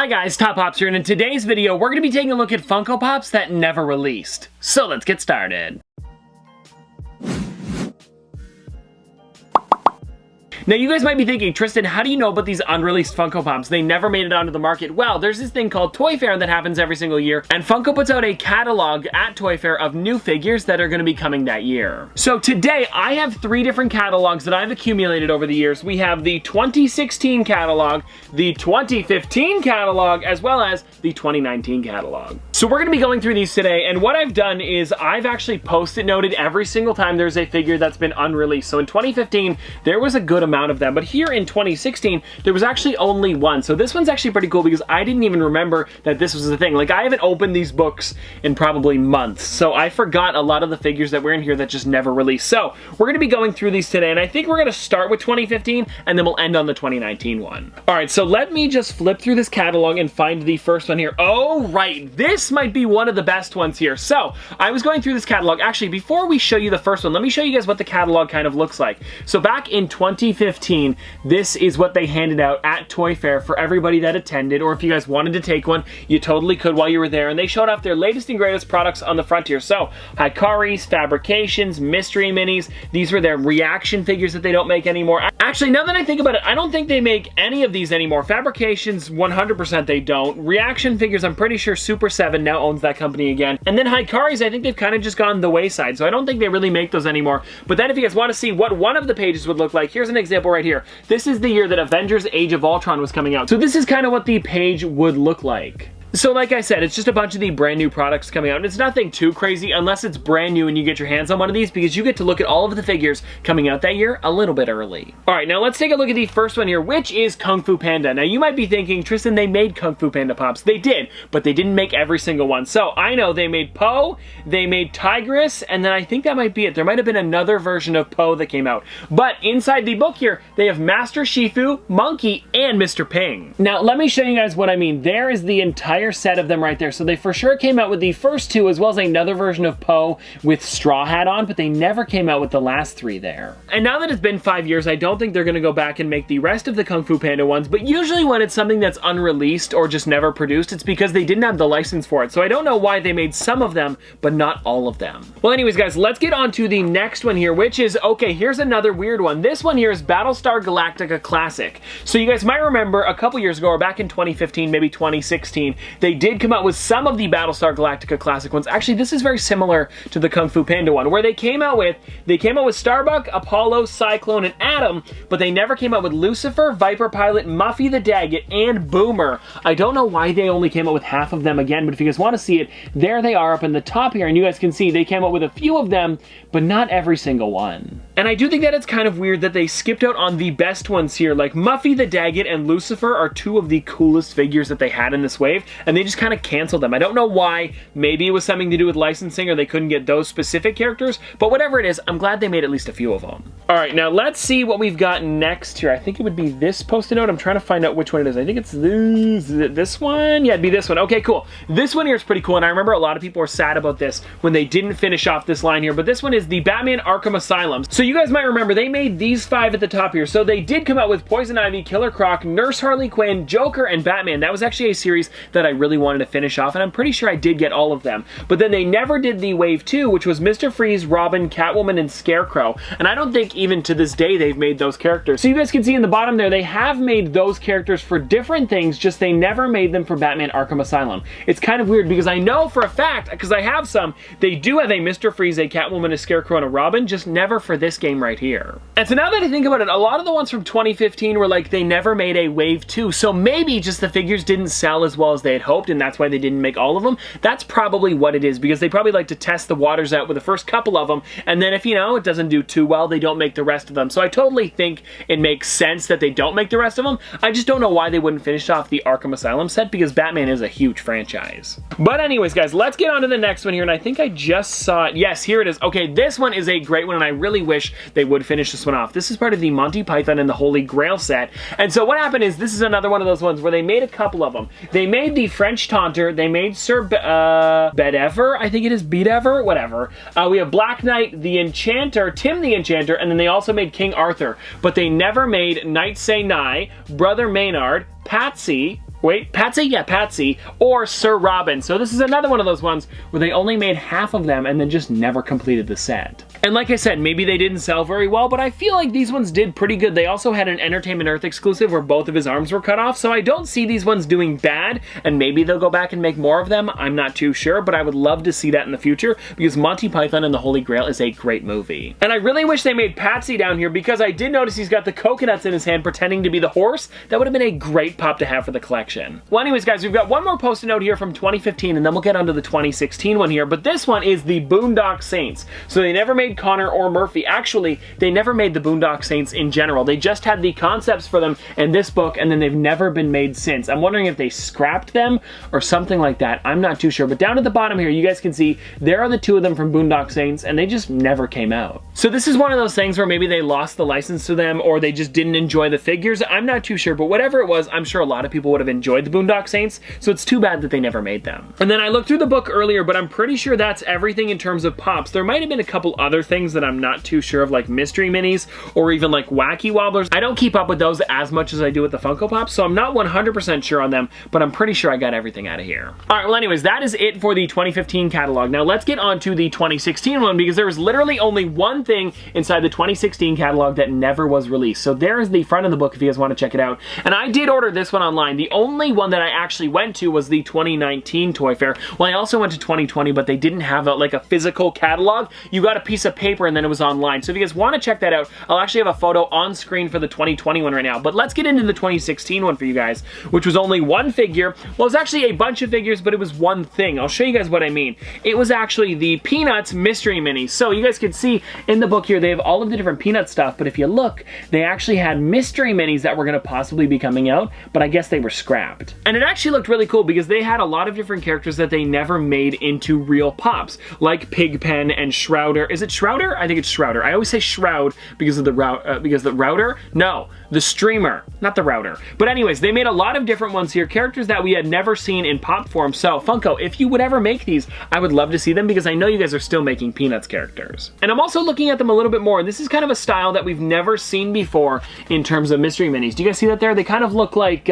Hi guys, Top Pops here, and in today's video, we're going to be taking a look at Funko Pops that never released. So let's get started. Now you guys might be thinking, Tristan, how do you know about these unreleased Funko Pops? They never made it onto the market. Well, there's this thing called Toy Fair that happens every single year, and Funko puts out a catalog at Toy Fair of new figures that are going to be coming that year. So today, I have 3 different catalogs that I've accumulated over the years. We have the 2016 catalog, the 2015 catalog, as well as the 2019 catalog. So we're going to be going through these today, and what I've done is I've actually post-it noted every single time there's a figure that's been unreleased. So in 2015, there was a good amount of them, but here in 2016 there was actually only one. So this one's actually pretty cool because I didn't even remember that this was a thing. Like, I haven't opened these books in probably months, so I forgot a lot of the figures that were in here that just never released. So we're going to be going through these today, and I think we're going to start with 2015 and then we'll end on the 2019 one. Alright, so let me just flip through this catalog and find the first one here. Oh right, this might be one of the best ones here. So I was going through this catalog. Actually, before we show you the first one, let me show you guys what the catalog kind of looks like. So back in 2015, this is what they handed out at Toy Fair for everybody that attended, or if you guys wanted to take one, you totally could while you were there, and they showed off their latest and greatest products on the front here. So, Catharines, Fabrications, Mystery Minis, these were their reaction figures that they don't make anymore. Actually, now that I think about it, I don't think they make any of these anymore. Fabrications, 100% they don't. Reaction figures, I'm pretty sure Super 7 now owns that company again. And then Catharines, I think they've kind of just gone the wayside, so I don't think they really make those anymore. But then if you guys want to see what one of the pages would look like, here's an example right here. This is the year that Avengers Age of Ultron was coming out. So this is kind of what the page would look like. So like I said, it's just a bunch of the brand new products coming out, and it's nothing too crazy unless it's brand new and you get your hands on one of these, because you get to look at all of the figures coming out that year a little bit early. Alright, now let's take a look at the first one here, which is Kung Fu Panda. Now you might be thinking, Tristan, they made Kung Fu Panda Pops. They did, but they didn't make every single one. So I know they made Po, they made Tigress, and then I think that might be it. There might have been another version of Po that came out. But inside the book here, they have Master Shifu, Monkey, and Mr. Ping. Now let me show you guys what I mean. There is the entire set of them right there. So they for sure came out with the first 2, as well as another version of Po with Straw Hat on, but they never came out with the last 3 there. And now that it's been 5 years, I don't think they're going to go back and make the rest of the Kung Fu Panda ones, but usually when it's something that's unreleased or just never produced, it's because they didn't have the license for it. So I don't know why they made some of them, but not all of them. Well, anyways, guys, let's get on to the next one here, which is, okay, here's another weird one. This one here is Battlestar Galactica Classic. So you guys might remember a couple years ago, or back in 2015, maybe 2016, they did come out with some of the Battlestar Galactica Classic ones. Actually, this is very similar to the Kung Fu Panda one, where they came out with Starbuck, Apollo, Cyclone, and Atom, but they never came out with Lucifer, Viper Pilot, Muffy the Daggett, and Boomer. I don't know why they only came out with half of them again, but if you guys want to see it, there they are up in the top here, and you guys can see they came out with a few of them, but not every single one. And I do think that it's kind of weird that they skipped out on the best ones here. Like Muffy the Daggett and Lucifer are 2 of the coolest figures that they had in this wave, and they just kind of canceled them. I don't know why. Maybe it was something to do with licensing, or they couldn't get those specific characters, but whatever it is, I'm glad they made at least a few of them. Alright, now let's see what we've got next here. I think it would be this post-it note. I'm trying to find out which one it is. I think it's this one? Yeah, it'd be this one. Okay, cool. This one here is pretty cool, and I remember a lot of people were sad about this when they didn't finish off this line here, but this one is the Batman Arkham Asylum. So you guys might remember they made these 5 at the top here. So they did come out with Poison Ivy, Killer Croc, Nurse Harley Quinn, Joker, and Batman. That was actually a series that I really wanted to finish off, and I'm pretty sure I did get all of them. But then they never did the Wave 2, which was Mr. Freeze, Robin, Catwoman, and Scarecrow. And I don't think even to this day they've made those characters. So you guys can see in the bottom there, they have made those characters for different things, just they never made them for Batman Arkham Asylum. It's kind of weird because I know for a fact, because I have some, they do have a Mr. Freeze, a Catwoman, a Scarecrow, and a Robin, just never for this game right here. And so now that I think about it, a lot of the ones from 2015 were like they never made a Wave 2, so maybe just the figures didn't sell as well as they had hoped, and that's why they didn't make all of them. That's probably what it is, because they probably like to test the waters out with the first couple of them, and then if, you know, it doesn't do too well, they don't make the rest of them. So I totally think it makes sense that they don't make the rest of them. I just don't know why they wouldn't finish off the Arkham Asylum set, because Batman is a huge franchise. But anyways, guys, let's get on to the next one here, and I think I just saw it. Yes, here it is. Okay, this one is a great one, and I really wish they would finish this one off. This is part of the Monty Python and the Holy Grail set, and so what happened is this is another one of those ones where they made a couple of them. They made the French Taunter, they made Sir Bedever, I think it is Bedever, whatever. We have Black Knight, the Enchanter, Tim the Enchanter, and then they also made King Arthur, but they never made Knight Say Nye, Brother Maynard, Patsy, wait, Patsy? Yeah, Patsy, or Sir Robin. So this is another one of those ones where they only made half of them and then just never completed the set. And like I said, maybe they didn't sell very well, but I feel like these ones did pretty good. They also had an Entertainment Earth exclusive where both of his arms were cut off, so I don't see these ones doing bad, and maybe they'll go back and make more of them. I'm not too sure, but I would love to see that in the future because Monty Python and the Holy Grail is a great movie. And I really wish they made Patsy down here because I did notice he's got the coconuts in his hand pretending to be the horse. That would have been a great pop to have for the collection. Well, anyways, guys, we've got one more post-it note here from 2015, and then we'll get onto the 2016 one here, but this one is the Boondock Saints. So they never made Connor or Murphy. Actually, they never made the Boondock Saints in general. They just had the concepts for them in this book, and then they've never been made since. I'm wondering if they scrapped them or something like that. I'm not too sure. But down at the bottom here, you guys can see there are the two of them from Boondock Saints, and they just never came out. So this is one of those things where maybe they lost the license to them, or they just didn't enjoy the figures. I'm not too sure, but whatever it was, I'm sure a lot of people would have enjoyed the Boondock Saints, so it's too bad that they never made them. And then I looked through the book earlier, but I'm pretty sure that's everything in terms of pops. There might have been a couple other things that I'm not too sure of, like mystery minis or even like wacky wobblers. I don't keep up with those as much as I do with the Funko Pops, so I'm not 100% sure on them, but I'm pretty sure I got everything out of here. All right, well anyways, that is it for the 2015 catalog. Now let's get on to the 2016 one because there was literally only one thing inside the 2016 catalog that never was released. So there is the front of the book if you guys want to check it out. And I did order this one online. The only one that I actually went to was the 2019 Toy Fair. Well, I also went to 2020, but they didn't have like a physical catalog. You got a piece of paper and then it was online. So if you guys want to check that out, I'll actually have a photo on screen for the 2020 one right now. But let's get into the 2016 one for you guys, which was only one figure. Well, it was actually a bunch of figures, but it was one thing. I'll show you guys what I mean. It was actually the Peanuts Mystery Mini. So you guys can see in the book here, they have all of the different Peanut stuff, but if you look, they actually had mystery minis that were going to possibly be coming out, but I guess they were scrapped. And it actually looked really cool because they had a lot of different characters that they never made into real pops, like Pigpen and Shrouder. Is it Shrouder? I think it's Shrouder. I always say Shroud because of the router. No, the streamer, not the router. But anyways, they made a lot of different ones here, characters that we had never seen in pop form. So Funko, if you would ever make these, I would love to see them because I know you guys are still making Peanuts characters. And I'm also looking at them a little bit more. This is kind of a style that we've never seen before in terms of mystery minis. Do you guys see that there? They kind of look like,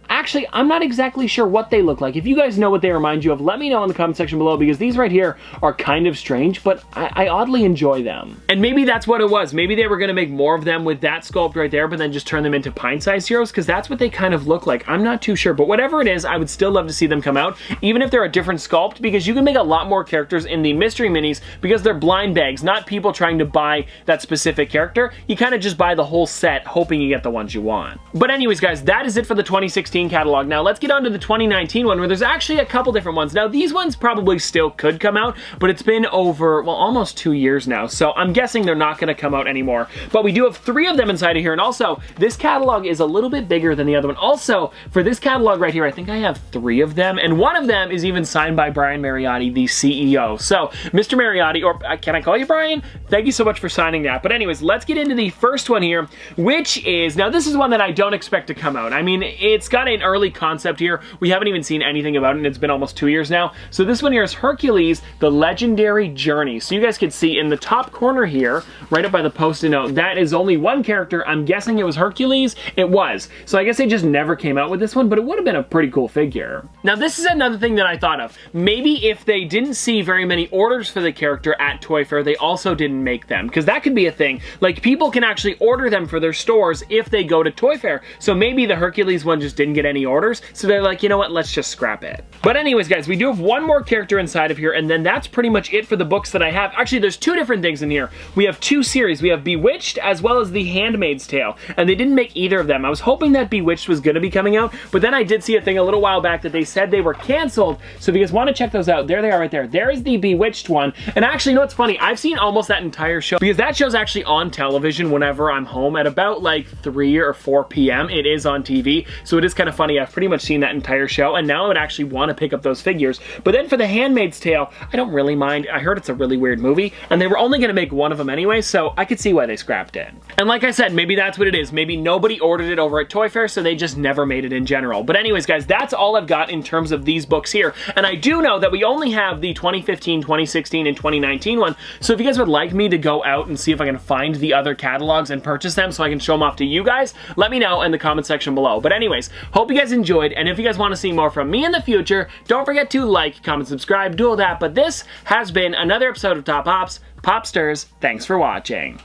actually, I'm not exactly sure what they look like. If you guys know what they remind you of, let me know in the comment section below because these right here are kind of strange, but I oddly enjoy them. And maybe that's what it was. Maybe they were going to make more of them with that sculpt right there, but then just turn them into pint-sized heroes because that's what they kind of look like. I'm not too sure, but whatever it is, I would still love to see them come out, even if they're a different sculpt, because you can make a lot more characters in the mystery minis because they're blind bags, not people trying to buy that specific character. You kind of just buy the whole set hoping you get the ones you want. But anyways, guys, that is it for the 2016 catalog. Now let's get on to the 2019 one where there's actually a couple different ones. Now these ones probably still could come out, but it's been over, well, almost 2 years now, so I'm guessing they're not going to come out anymore. But we do have 3 of them inside of here, and also this catalog is a little bit bigger than the other one. Also, for this catalog right here, I think I have 3 of them, and one of them is even signed by Brian Mariotti, the CEO. So, Mr. Mariotti, or can I call you Brian? Thank you so much for signing that. But anyways, let's get into the first one here, which is, now this is one that I don't expect to come out. I mean, it's got an early concept here. We haven't even seen anything about it, and it's been almost 2 years now. So this one here is Hercules, the Legendary Journey. So you guys can see in the top corner here, right up by the post-it note, that is only one character. I'm guessing it was Hercules. It was. So I guess they just never came out with this one, but it would have been a pretty cool figure. Now this is another thing that I thought of. Maybe if they didn't see very many orders for the character at Toy Fair, they also didn't make them, because that could be a thing. Like, people can actually order them for their stores if they go to Toy Fair. So maybe the Hercules one just didn't get any orders, so they're like, you know what, let's just scrap it. But anyways, guys, we do have one more character inside of here, and then that's pretty much it for the books that I have. Actually, there's 2 different things in here. We have 2 series. We have Bewitched as well as The Handmaid's Tale, and they didn't make either of them. I was hoping that Bewitched was going to be coming out, but then I did see a thing a little while back that they said they were canceled, so if you guys want to check those out, there they are right there. There is the Bewitched one, and actually, you know what's funny? I've seen almost that entire show, because that show's actually on television whenever I'm home at about like 3 or 4 p.m. It is on TV, so it is kind of funny. I've pretty much seen that entire show, and now I would actually want to pick up those figures. But then for The Handmaid's Tale, I don't really mind. I heard it's a really weird movie, and And they were only gonna make one of them anyway, so I could see why they scrapped it. And like I said, maybe that's what it is. Maybe nobody ordered it over at Toy Fair, so they just never made it in general. But anyways, guys, that's all I've got in terms of these books here. And I do know that we only have the 2015, 2016, and 2019 one. So if you guys would like me to go out and see if I can find the other catalogs and purchase them so I can show them off to you guys, let me know in the comment section below. But anyways, hope you guys enjoyed. And if you guys want to see more from me in the future, don't forget to like, comment, subscribe, do all that. But this has been another episode of Top Pops. Popsters, thanks for watching.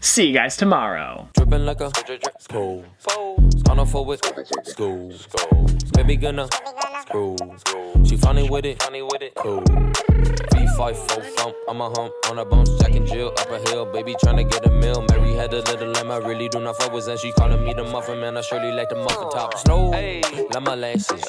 See you guys tomorrow. Dripping like a school. On a forward school. Baby gonna screw. She funny with it. Cool. V5 full thump. I'm a hump on a bounce. Jack and Jill up a hill. Baby tryna get a meal. Mary had a little lamb. I really do not fuck with. And she calling me the muffin man. I surely like the muffin top. Snow. Like my lashes.